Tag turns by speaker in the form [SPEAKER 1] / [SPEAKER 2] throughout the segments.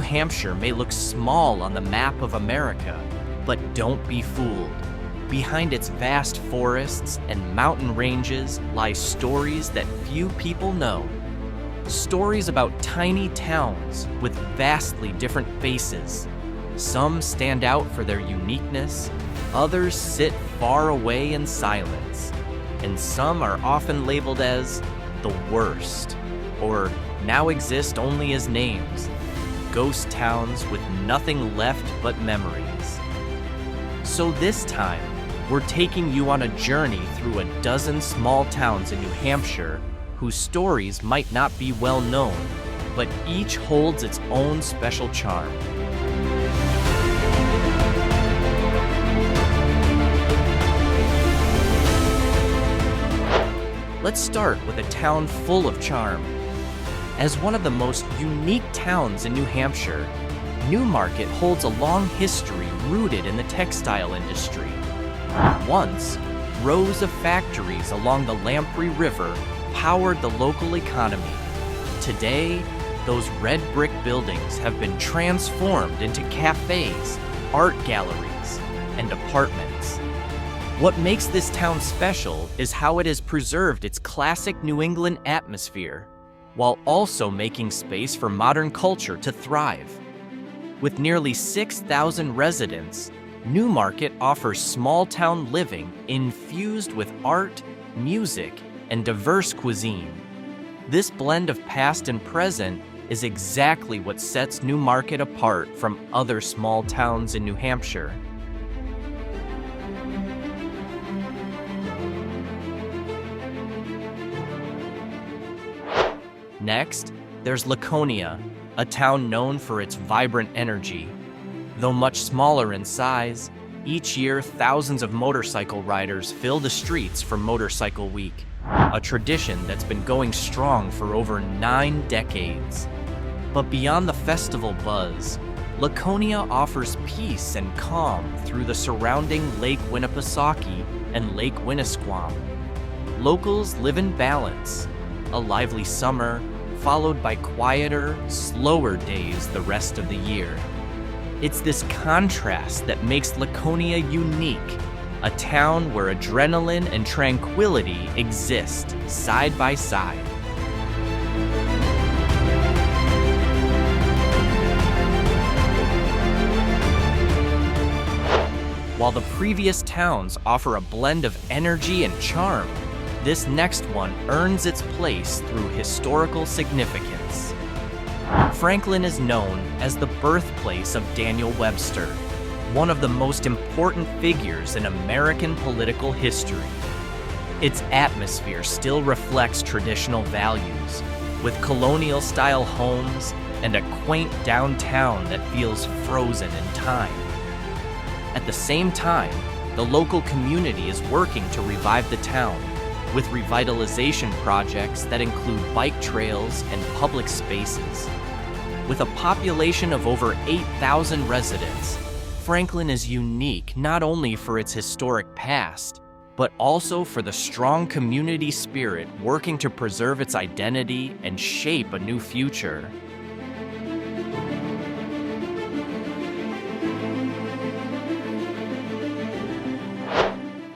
[SPEAKER 1] Hampshire may look small on the map of America, but don't be fooled. Behind its vast forests and mountain ranges lie stories that few people know. Stories about tiny towns with vastly different faces. Some stand out for their uniqueness, others sit far away in silence, and some are often labeled as the worst, or now exist only as names, ghost towns with nothing left but memories. So this time, we're taking you on a journey through a dozen small towns in New Hampshire whose stories might not be well known, but each holds its own special charm. Let's start with a town full of charm. As one of the most unique towns in New Hampshire, Newmarket holds a long history rooted in the textile industry. Once, rows of factories along the Lamprey River powered the local economy. Today, those red brick buildings have been transformed into cafés, art galleries, and apartments. What makes this town special is how it has preserved its classic New England atmosphere, while also making space for modern culture to thrive. With nearly 6,000 residents, Newmarket offers small-town living infused with art, music, and diverse cuisine. This blend of past and present is exactly what sets Newmarket apart from other small towns in New Hampshire. Next, there's Laconia, a town known for its vibrant energy. Though much smaller in size, each year thousands of motorcycle riders fill the streets for Motorcycle Week, a tradition that's been going strong for over 9 decades. But beyond the festival buzz, Laconia offers peace and calm through the surrounding Lake Winnipesaukee and Lake Winnisquam. Locals live in balance, a lively summer, followed by quieter, slower days the rest of the year. It's this contrast that makes Laconia unique, a town where adrenaline and tranquility exist side by side. While the previous towns offer a blend of energy and charm, this next one earns its place through historical significance. Franklin is known as the birthplace of Daniel Webster, one of the most important figures in American political history. Its atmosphere still reflects traditional values, with colonial-style homes and a quaint downtown that feels frozen in time. At the same time, the local community is working to revive the town, with revitalization projects that include bike trails and public spaces. With a population of over 8,000 residents, Franklin is unique not only for its historic past, but also for the strong community spirit working to preserve its identity and shape a new future.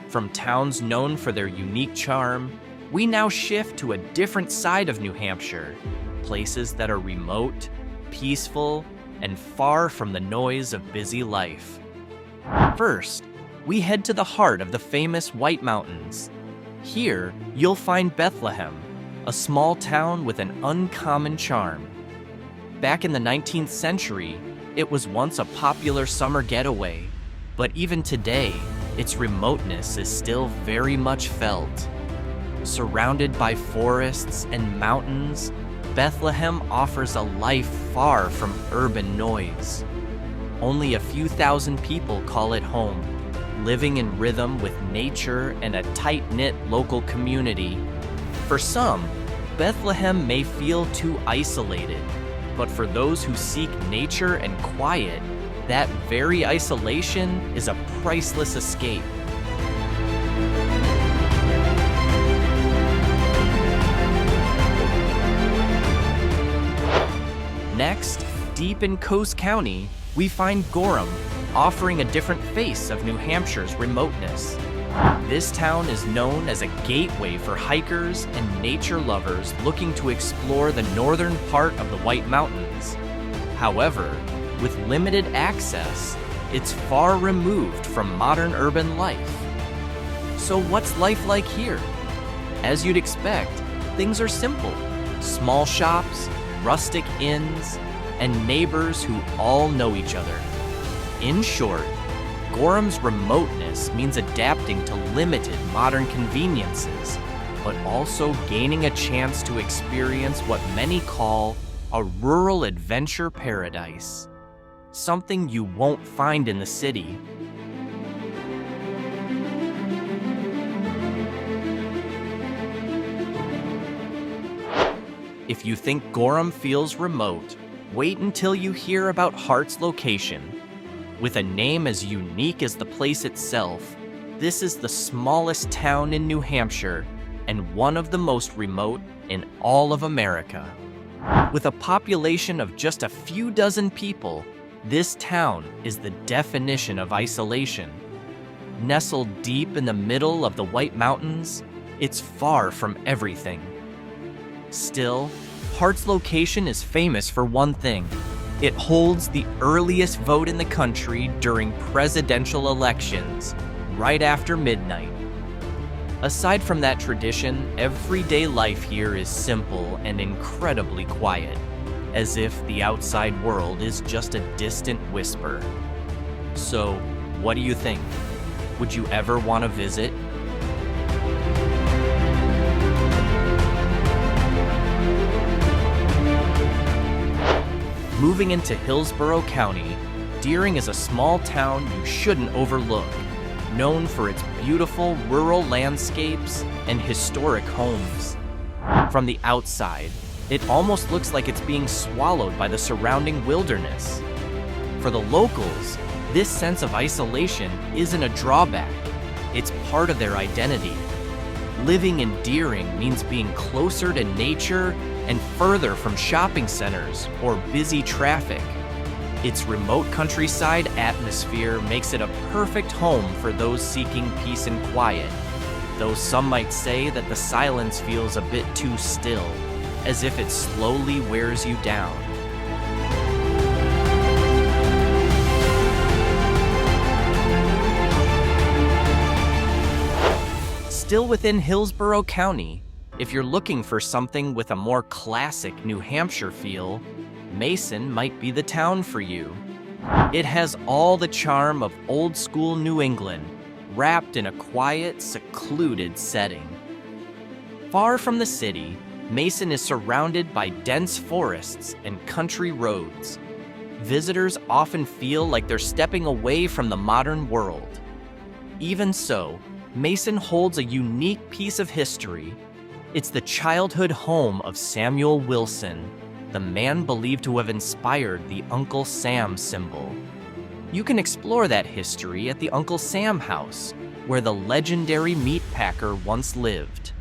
[SPEAKER 1] From towns known for their unique charm, we now shift to a different side of New Hampshire, places that are remote, peaceful, and far from the noise of busy life. First, we head to the heart of the famous White Mountains. Here, you'll find Bethlehem, a small town with an uncommon charm. Back in the 19th century, it was once a popular summer getaway, but even today, its remoteness is still very much felt. Surrounded by forests and mountains, Bethlehem offers a life far from urban noise. Only a few thousand people call it home, living in rhythm with nature and a tight-knit local community. For some, Bethlehem may feel too isolated, but for those who seek nature and quiet, that very isolation is a priceless escape. Next, deep in Coast County, we find Gorham, offering a different face of New Hampshire's remoteness. This town is known as a gateway for hikers and nature lovers looking to explore the northern part of the White Mountains. However, with limited access, it's far removed from modern urban life. So what's life like here? As you'd expect, things are simple. Small shops, rustic inns, and neighbors who all know each other. In short, Gorham's remoteness means adapting to limited modern conveniences, but also gaining a chance to experience what many call a rural adventure paradise. Something you won't find in the city. If you think Gorham feels remote, wait until you hear about Hart's location. With a name as unique as the place itself, this is the smallest town in New Hampshire and one of the most remote in all of America. With a population of just a few dozen people, this town is the definition of isolation. Nestled deep in the middle of the White Mountains, it's far from everything. Still, Hart's location is famous for one thing. It holds the earliest vote in the country during presidential elections, right after midnight. Aside from that tradition, everyday life here is simple and incredibly quiet, as if the outside world is just a distant whisper. So, what do you think? Would you ever want to visit? Moving into Hillsborough County, Deering is a small town you shouldn't overlook, known for its beautiful rural landscapes and historic homes. From the outside, it almost looks like it's being swallowed by the surrounding wilderness. For the locals, this sense of isolation isn't a drawback, it's part of their identity. Living in Deering means being closer to nature and further from shopping centers or busy traffic. Its remote countryside atmosphere makes it a perfect home for those seeking peace and quiet, though some might say that the silence feels a bit too still, as if it slowly wears you down. Still within Hillsborough County, if you're looking for something with a more classic New Hampshire feel, Monson might be the town for you. It has all the charm of old-school New England, wrapped in a quiet, secluded setting. Far from the city, Monson is surrounded by dense forests and country roads. Visitors often feel like they're stepping away from the modern world. Even so, Monson holds a unique piece of history. It's the childhood home of Samuel Wilson, the man believed to have inspired the Uncle Sam symbol. You can explore that history at the Uncle Sam house, where the legendary meat packer once lived.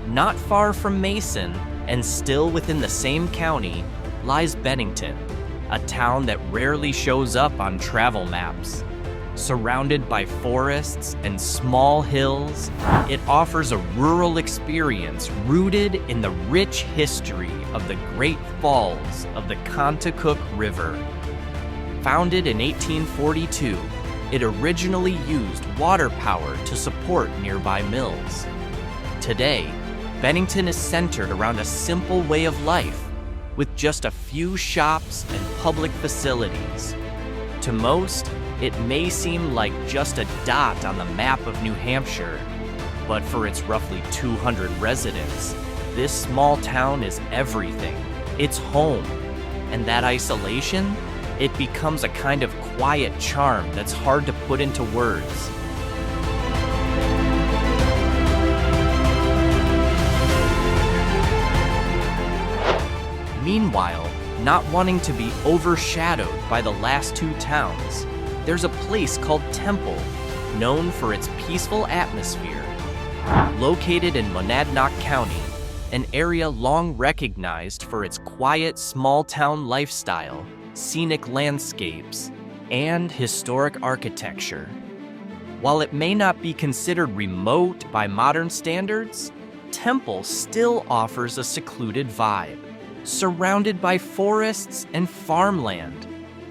[SPEAKER 1] Not far from Monson, and still within the same county, lies Bennington, a town that rarely shows up on travel maps. Surrounded by forests and small hills, it offers a rural experience rooted in the rich history of the Great Falls of the Contoocook River. Founded in 1842, it originally used water power to support nearby mills. Today, Bennington is centered around a simple way of life, with just a few shops and public facilities. To most, it may seem like just a dot on the map of New Hampshire, but for its roughly 200 residents, this small town is everything. It's home, and that isolation, it becomes a kind of quiet charm that's hard to put into words. Meanwhile, not wanting to be overshadowed by the last two towns, there's a place called Temple, known for its peaceful atmosphere. Located in Monadnock County, an area long recognized for its quiet, small-town lifestyle, scenic landscapes, and historic architecture. While it may not be considered remote by modern standards, Temple still offers a secluded vibe, surrounded by forests and farmland,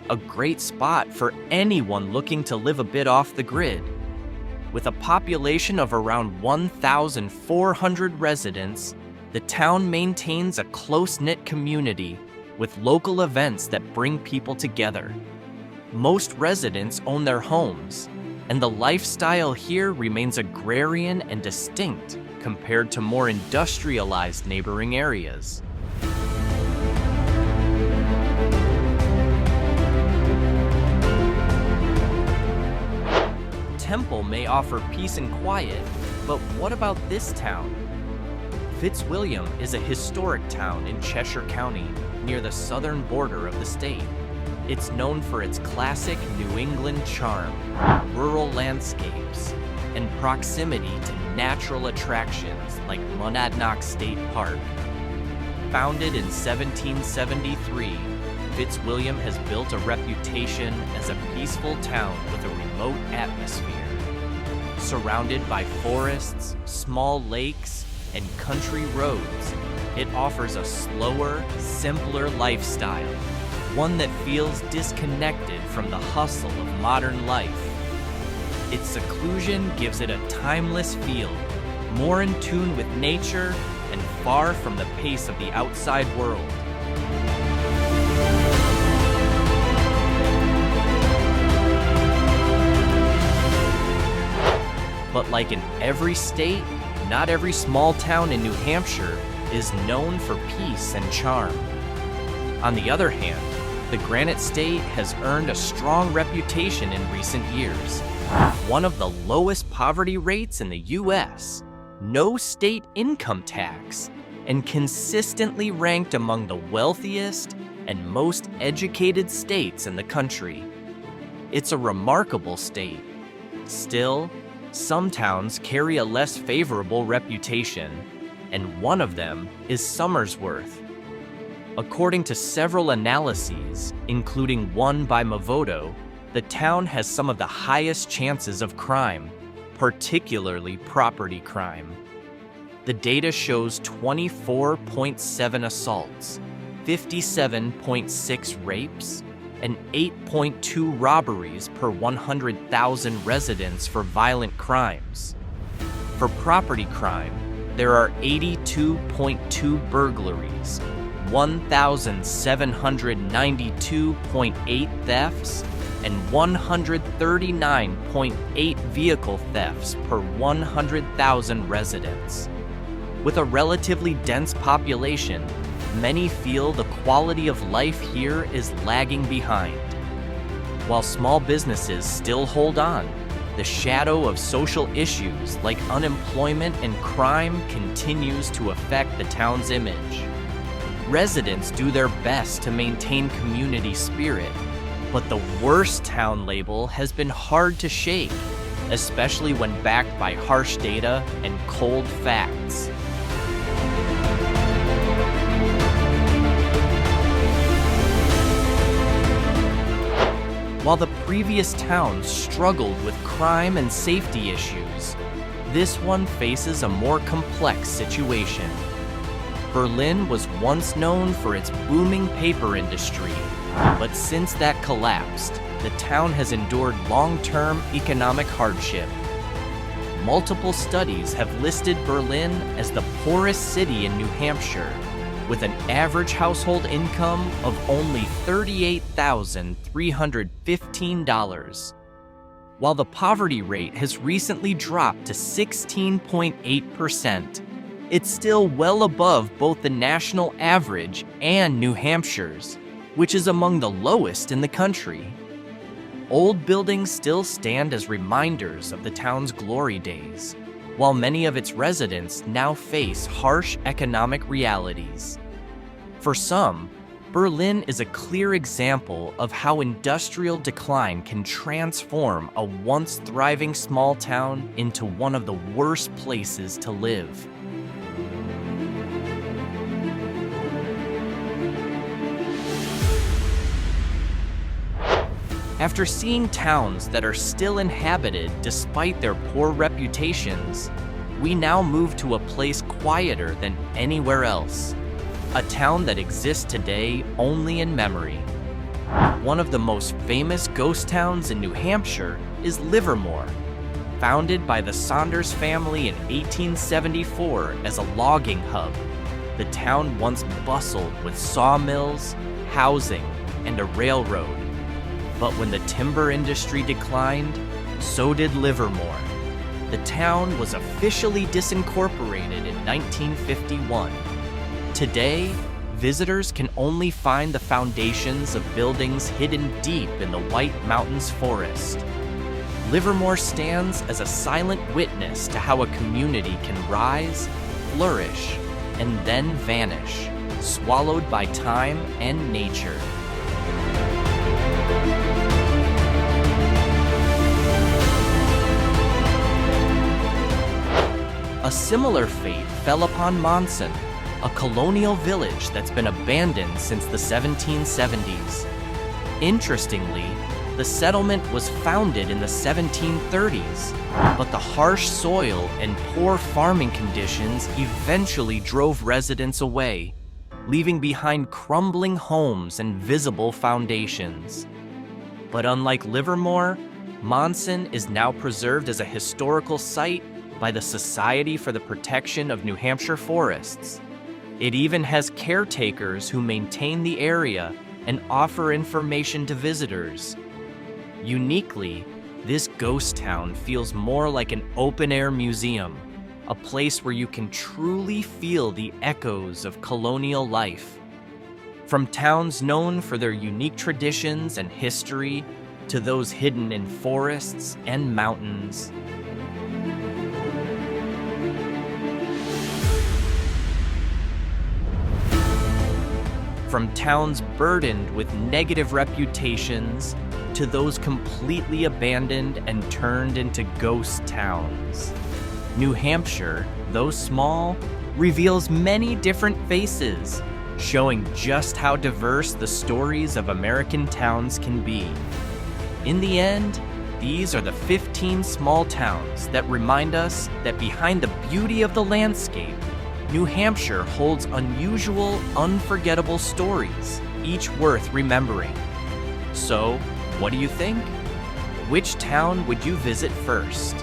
[SPEAKER 1] a great spot for anyone looking to live a bit off the grid. With a population of around 1,400 residents, the town maintains a close-knit community with local events that bring people together. Most residents own their homes, and the lifestyle here remains agrarian and distinct compared to more industrialized neighboring areas. Temple may offer peace and quiet, but what about this town? Fitzwilliam is a historic town in Cheshire County, near the southern border of the state. It's known for its classic New England charm, rural landscapes, and proximity to natural attractions like Monadnock State Park. Founded in 1773, Fitzwilliam has built a reputation as a peaceful town with a remote atmosphere. Surrounded by forests, small lakes, and country roads, it offers a slower, simpler lifestyle, one that feels disconnected from the hustle of modern life. Its seclusion gives it a timeless feel, more in tune with nature and far from the pace of the outside world. But like in every state, not every small town in New Hampshire is known for peace and charm. On the other hand, the Granite State has earned a strong reputation in recent years. One of the lowest poverty rates in the U.S., no state income tax, and consistently ranked among the wealthiest and most educated states in the country. It's a remarkable state. Still, some towns carry a less favorable reputation, and one of them is Somersworth. According to several analyses, including one by Movoto, the town has some of the highest chances of crime, particularly property crime. The data shows 24.7 assaults, 57.6 rapes, and 8.2 robberies per 100,000 residents for violent crimes. For property crime, there are 82.2 burglaries, 1,792.8 thefts, and 139.8 vehicle thefts per 100,000 residents. With a relatively dense population, many feel the quality of life here is lagging behind. While small businesses still hold on, the shadow of social issues like unemployment and crime continues to affect the town's image. Residents do their best to maintain community spirit, but the worst town label has been hard to shake, especially when backed by harsh data and cold facts. While the previous towns struggled with crime and safety issues, this one faces a more complex situation. Berlin was once known for its booming paper industry, but since that collapsed, the town has endured long-term economic hardship. Multiple studies have listed Berlin as the poorest city in New Hampshire, with an average household income of only $38,315. While the poverty rate has recently dropped to 16.8%, it's still well above both the national average and New Hampshire's, which is among the lowest in the country. Old buildings still stand as reminders of the town's glory days, while many of its residents now face harsh economic realities. For some, Berlin is a clear example of how industrial decline can transform a once thriving small town into one of the worst places to live. After seeing towns that are still inhabited despite their poor reputations, we now move to a place quieter than anywhere else. A town that exists today only in memory. One of the most famous ghost towns in New Hampshire is Livermore. Founded by the Saunders family in 1874 as a logging hub, the town once bustled with sawmills, housing, and a railroad. But when the timber industry declined, so did Livermore. The town was officially disincorporated in 1951. Today, visitors can only find the foundations of buildings hidden deep in the White Mountains forest. Livermore stands as a silent witness to how a community can rise, flourish, and then vanish, swallowed by time and nature. A similar fate fell upon Monson, a colonial village that's been abandoned since the 1770s. Interestingly, the settlement was founded in the 1730s, but the harsh soil and poor farming conditions eventually drove residents away, leaving behind crumbling homes and visible foundations. But unlike Livermore, Monson is now preserved as a historical site by the Society for the Protection of New Hampshire Forests. It even has caretakers who maintain the area and offer information to visitors. Uniquely, this ghost town feels more like an open-air museum, a place where you can truly feel the echoes of colonial life. From towns known for their unique traditions and history to those hidden in forests and mountains. From towns burdened with negative reputations to those completely abandoned and turned into ghost towns. New Hampshire, though small, reveals many different faces, showing just how diverse the stories of American towns can be. In the end, these are the 15 small towns that remind us that behind the beauty of the landscape, New Hampshire holds unusual, unforgettable stories, each worth remembering. So, what do you think? Which town would you visit first?